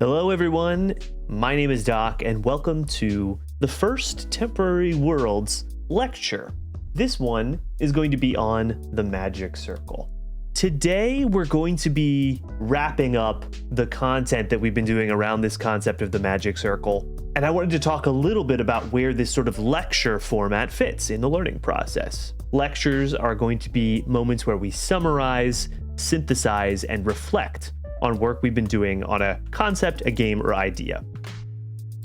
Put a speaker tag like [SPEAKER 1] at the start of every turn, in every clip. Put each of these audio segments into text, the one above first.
[SPEAKER 1] Hello, everyone. My name is Doc, and welcome to the first Temporary Worlds lecture. This one is going to be on the Magic Circle. Today, we're going to be wrapping up the content that we've been doing around this concept of the Magic Circle, and I wanted to talk a little bit about where this sort of lecture format fits in the learning process. Lectures are going to be moments where we summarize, synthesize, and reflect on work we've been doing on a concept, a game, or idea.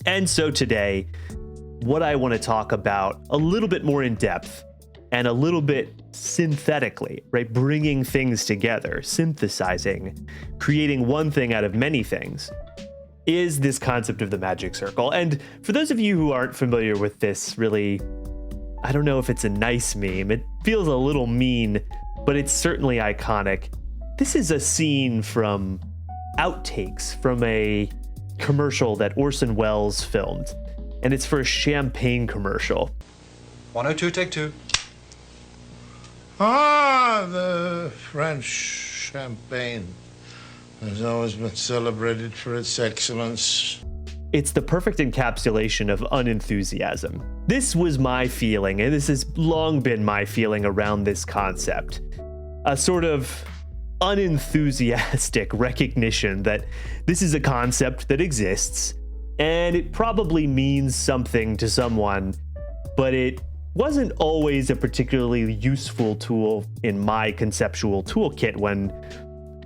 [SPEAKER 1] And so today, what I want to talk about a little bit more in depth and a little bit synthetically, right? Bringing things together, synthesizing, creating one thing out of many things, is this concept of the Magic Circle. And for those of you who aren't familiar with this, really, I don't know if it's a nice meme. It feels a little mean, but it's certainly iconic. This is a scene from outtakes from a commercial that Orson Welles filmed, and it's for a champagne commercial.
[SPEAKER 2] 102, take two.
[SPEAKER 3] The French champagne has always been celebrated for its excellence.
[SPEAKER 1] It's the perfect encapsulation of unenthusiasm. This was my feeling, and this has long been my feeling around this concept. A sort of unenthusiastic recognition that this is a concept that exists, and it probably means something to someone, but it wasn't always a particularly useful tool in my conceptual toolkit when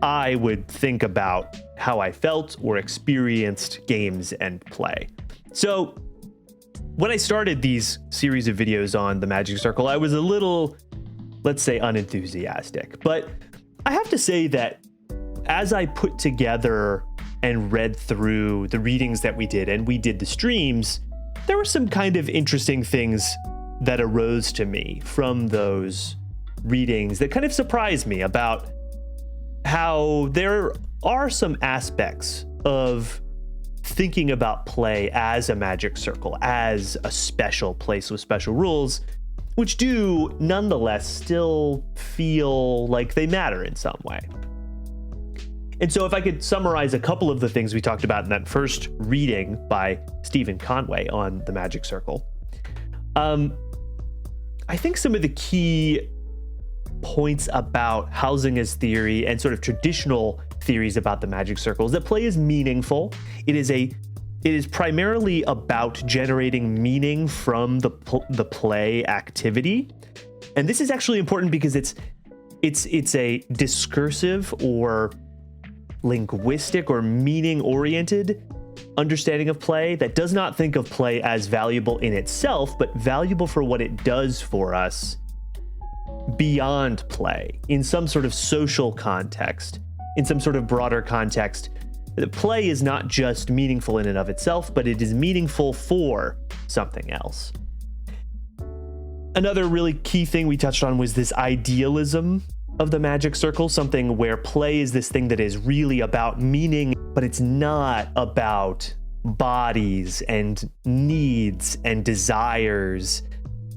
[SPEAKER 1] I would think about how I felt or experienced games and play. So when I started these series of videos on the Magic Circle, I was a little, let's say, unenthusiastic. But I have to say that as I put together and read through the readings that we did, and we did the streams, there were some kind of interesting things that arose to me from those readings that kind of surprised me about how there are some aspects of thinking about play as a Magic Circle, as a special place with special rules, which do nonetheless still feel like they matter in some way. And so if I could summarize a couple of the things we talked about in that first reading by Stephen Conway on the Magic Circle, I think some of the key points about Huizinga's theory and sort of traditional theories about the Magic Circle is that play is meaningful. It is primarily about generating meaning from the play activity. And this is actually important because it's a discursive or linguistic or meaning-oriented understanding of play that does not think of play as valuable in itself, but valuable for what it does for us beyond play, in some sort of social context, in some sort of broader context. Play is not just meaningful in and of itself, but it is meaningful for something else. Another really key thing we touched on was this idealism of the Magic Circle, something where play is this thing that is really about meaning, but it's not about bodies and needs and desires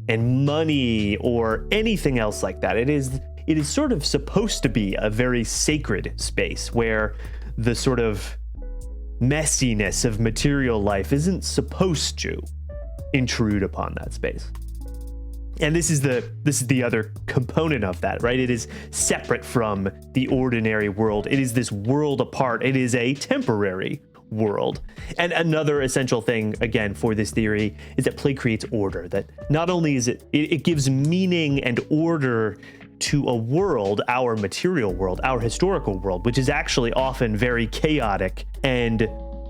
[SPEAKER 1] and money or anything else like that. It is sort of supposed to be a very sacred space where the sort of messiness of material life isn't supposed to intrude upon that space. And this is the other component of that, right? It is separate from the ordinary world. It is this world apart. It is a temporary world. And another essential thing, again, for this theory is that play creates order, that not only is it gives meaning and order to a world, our material world, our historical world, which is actually often very chaotic and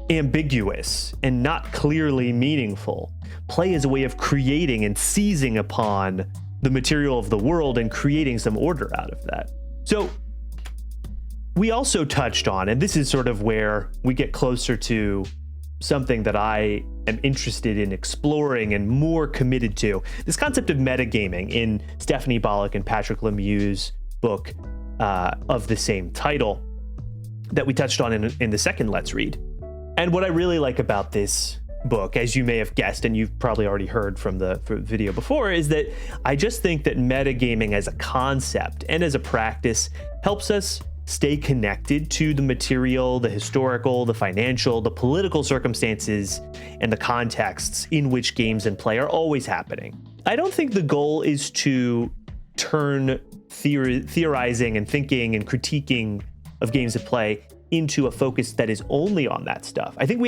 [SPEAKER 1] ambiguous and not clearly meaningful. Play is a way of creating and seizing upon the material of the world and creating some order out of that. So we also touched on, and this is sort of where we get closer to something that I am interested in exploring and more committed to, this concept of metagaming in Stephanie Bollock and Patrick Lemieux's book of the same title that we touched on in the second Let's Read. And what I really like about this book, as you may have guessed, and you've probably already heard from the video before, is that I just think that metagaming as a concept and as a practice helps us stay connected to the material, the historical, the financial, the political circumstances, and the contexts in which games and play are always happening. I don't think the goal is to turn theorizing and thinking and critiquing of games and play into a focus that is only on that stuff. I think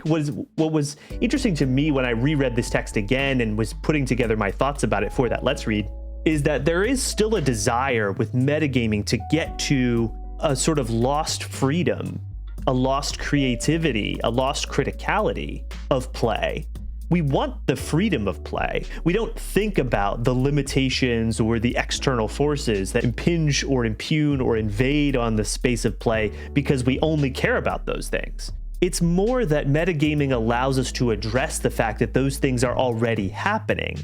[SPEAKER 1] what was interesting to me when I reread this text again and was putting together my thoughts about it for that Let's Read is that there is still a desire with metagaming to get to a sort of lost freedom, a lost creativity, a lost criticality of play. We want the freedom of play. We don't think about the limitations or the external forces that impinge or impugn or invade on the space of play because we only care about those things. It's more that metagaming allows us to address the fact that those things are already happening.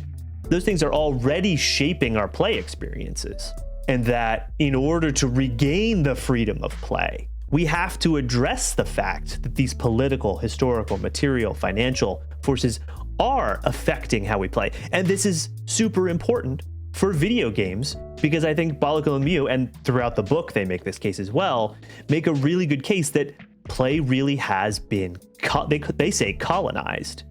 [SPEAKER 1] Those things are already shaping our play experiences. And that in order to regain the freedom of play, we have to address the fact that these political, historical, material, financial forces are affecting how we play. And this is super important for video games because I think Balaco and Mew, and throughout the book they make this case as well, make a really good case that play really has been, they say colonized.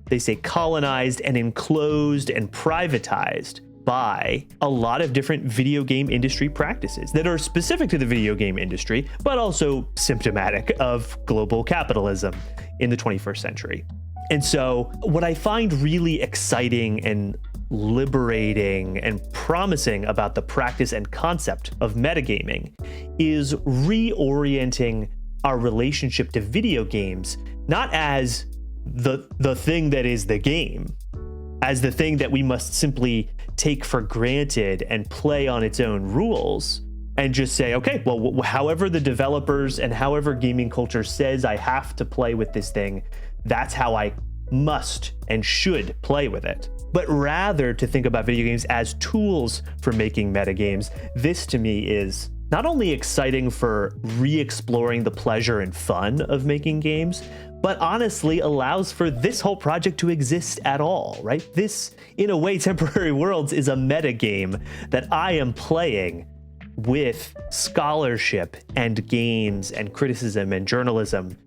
[SPEAKER 1] They say colonized and enclosed and privatized by a lot of different video game industry practices that are specific to the video game industry, but also symptomatic of global capitalism in the 21st century. And so what I find really exciting and liberating and promising about the practice and concept of metagaming is reorienting our relationship to video games, not as the thing that is the game, as the thing that we must simply take for granted and play on its own rules and just say, okay, well, however the developers and however gaming culture says I have to play with this thing, that's how I must and should play with it. But rather to think about video games as tools for making metagames. This to me is not only exciting for re-exploring the pleasure and fun of making games, but honestly allows for this whole project to exist at all, right? This, in a way, Temporary Worlds is a metagame that I am playing with scholarship and games and criticism and journalism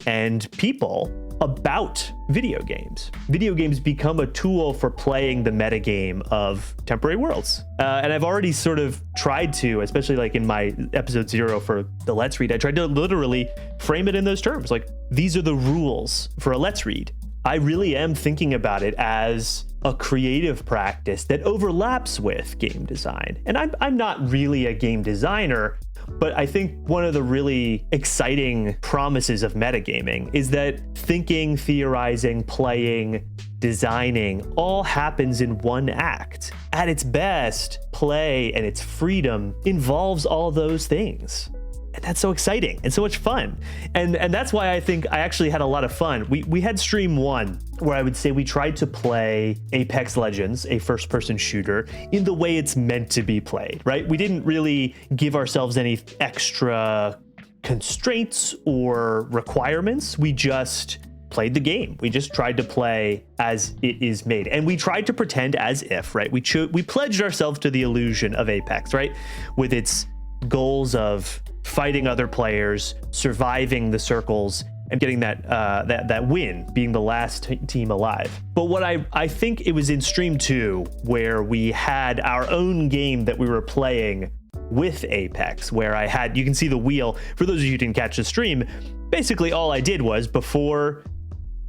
[SPEAKER 1] and people about video games. Video games become a tool for playing the metagame of Temporary Worlds. And I've already sort of tried to, especially like in my episode 0 for the Let's Read, I tried to literally frame it in those terms. Like, these are the rules for a Let's Read. I really am thinking about it as a creative practice that overlaps with game design. And I'm not really a game designer, but I think one of the really exciting promises of metagaming is that thinking, theorizing, playing, designing all happens in one act. At its best, play and its freedom involves all those things. And that's so exciting and so much fun. And that's why I think I actually had a lot of fun. We had stream 1 where I would say we tried to play Apex Legends, a first-person shooter, in the way it's meant to be played, right? We didn't really give ourselves any extra constraints or requirements. We just played the game. We just tried to play as it is made. And we tried to pretend as if, right? We pledged ourselves to the illusion of Apex, right? With its goals of fighting other players, surviving the circles, and getting that win, being the last team alive. But what I think it was in stream 2 where we had our own game that we were playing with Apex, where you can see the wheel. For those of you who didn't catch the stream, basically all I did was before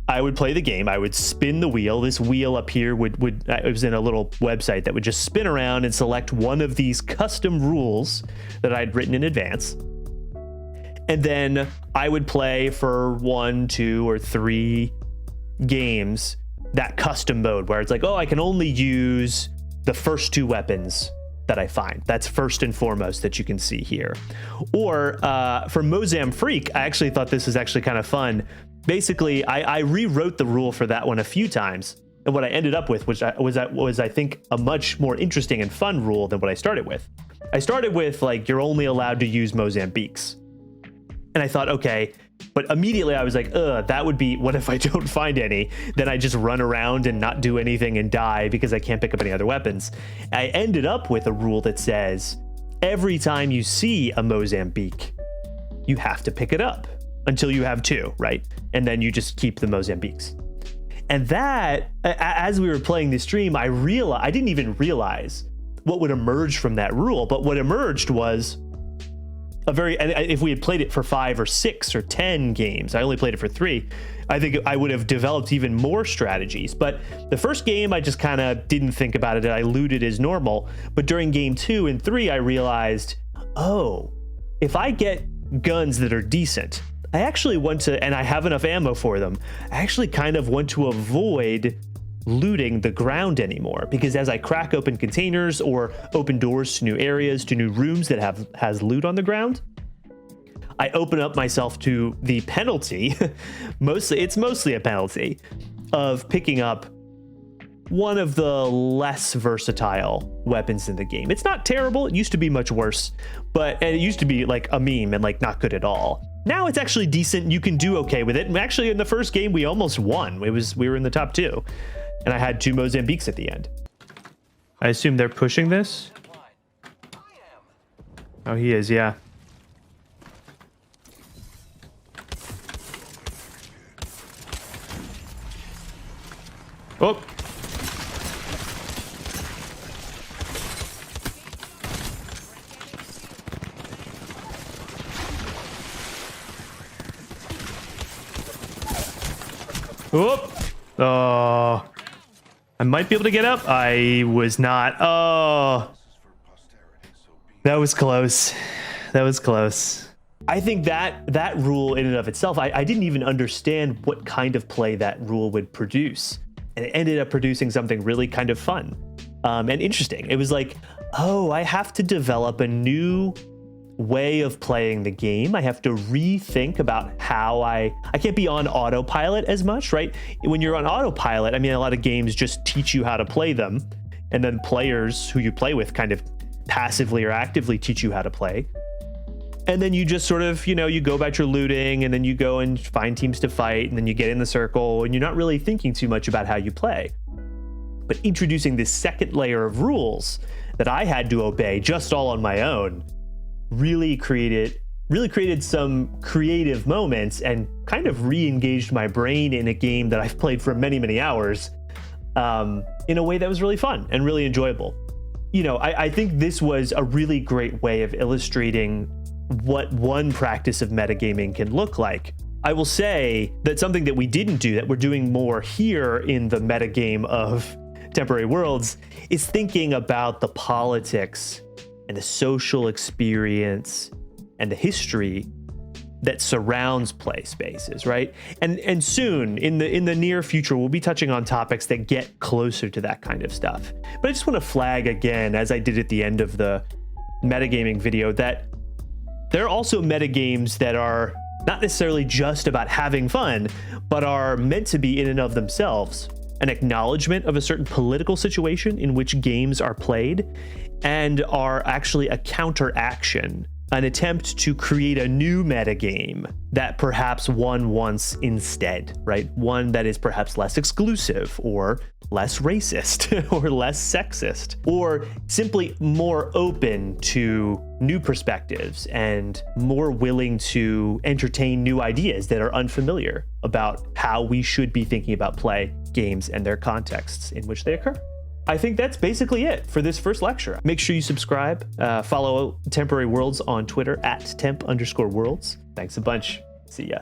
[SPEAKER 1] I would play the game, I would spin the wheel. This wheel up here it was in a little website that would just spin around and select one of these custom rules that I'd written in advance. And then I would play for 1, 2, or 3 games that custom mode where it's like, oh, I can only use the first 2 weapons that I find. That's first and foremost that you can see here. Or for Mozam Freak, I actually thought this was actually kind of fun. Basically, I rewrote the rule for that one a few times. And what I ended up with was I think a much more interesting and fun rule than what I started with. I started with like, you're only allowed to use Mozambiques. And I thought, okay, but immediately I was like, that would be, what if I don't find any? Then I just run around and not do anything and die because I can't pick up any other weapons. I ended up with a rule that says, every time you see a Mozambique, you have to pick it up until you have 2, right? And then you just keep the Mozambiques. And that, as we were playing the stream, I didn't even realize what would emerge from that rule. But what emerged was if we had played it for 5 or 6 or 10 games, I only played it for 3, I think I would have developed even more strategies. But the first game, I just kind of didn't think about it. I looted as normal. But during game 2 and 3, I realized, oh, if I get guns that are decent, I actually want to, and I have enough ammo for them, I actually kind of want to avoid looting the ground anymore, because as I crack open containers or open doors to new areas, to new rooms that has loot on the ground, I open up myself to the penalty, it's mostly a penalty, of picking up one of the less versatile weapons in the game. It's not terrible. It used to be much worse, and it used to be like a meme and like not good at all. Now it's actually decent. You can do okay with it. And actually in the first game, we almost won. We were in the top 2 and I had 2 Mozambiques at the end. I assume they're pushing this. Oh, he is. Yeah. Oh. Whoop. Oh, I might be able to get up. I was not. Oh, that was close. That was close. I think that rule in and of itself, I didn't even understand what kind of play that rule would produce. And it ended up producing something really kind of fun and interesting. It was like, oh, I have to develop a new way of playing the game. I have to rethink about how I can't be on autopilot as much, right? When you're on autopilot, I mean, a lot of games just teach you how to play them, and then players who you play with kind of passively or actively teach you how to play. And then you just sort of, you go about your looting, and then you go and find teams to fight, and then you get in the circle, and you're not really thinking too much about how you play. But introducing this second layer of rules that I had to obey just all on my own really created some creative moments and kind of re-engaged my brain in a game that I've played for many, many hours in a way that was really fun and really enjoyable. I think this was a really great way of illustrating what one practice of metagaming can look like. I will say that something that we didn't do, that we're doing more here in the metagame of Temporary Worlds, is thinking about the politics and the social experience and the history that surrounds play spaces, right? And soon, in the near future, we'll be touching on topics that get closer to that kind of stuff. But I just want to flag again, as I did at the end of the metagaming video, that there are also metagames that are not necessarily just about having fun, but are meant to be in and of themselves an acknowledgement of a certain political situation in which games are played, and are actually a counteraction, an attempt to create a new metagame that perhaps one wants instead, right? One that is perhaps less exclusive or less racist or less sexist, or simply more open to new perspectives and more willing to entertain new ideas that are unfamiliar about how we should be thinking about play, games, and their contexts in which they occur. I think that's basically it for this first lecture. Make sure you subscribe, follow Temporary Worlds on Twitter @temp_worlds. Thanks a bunch. See ya.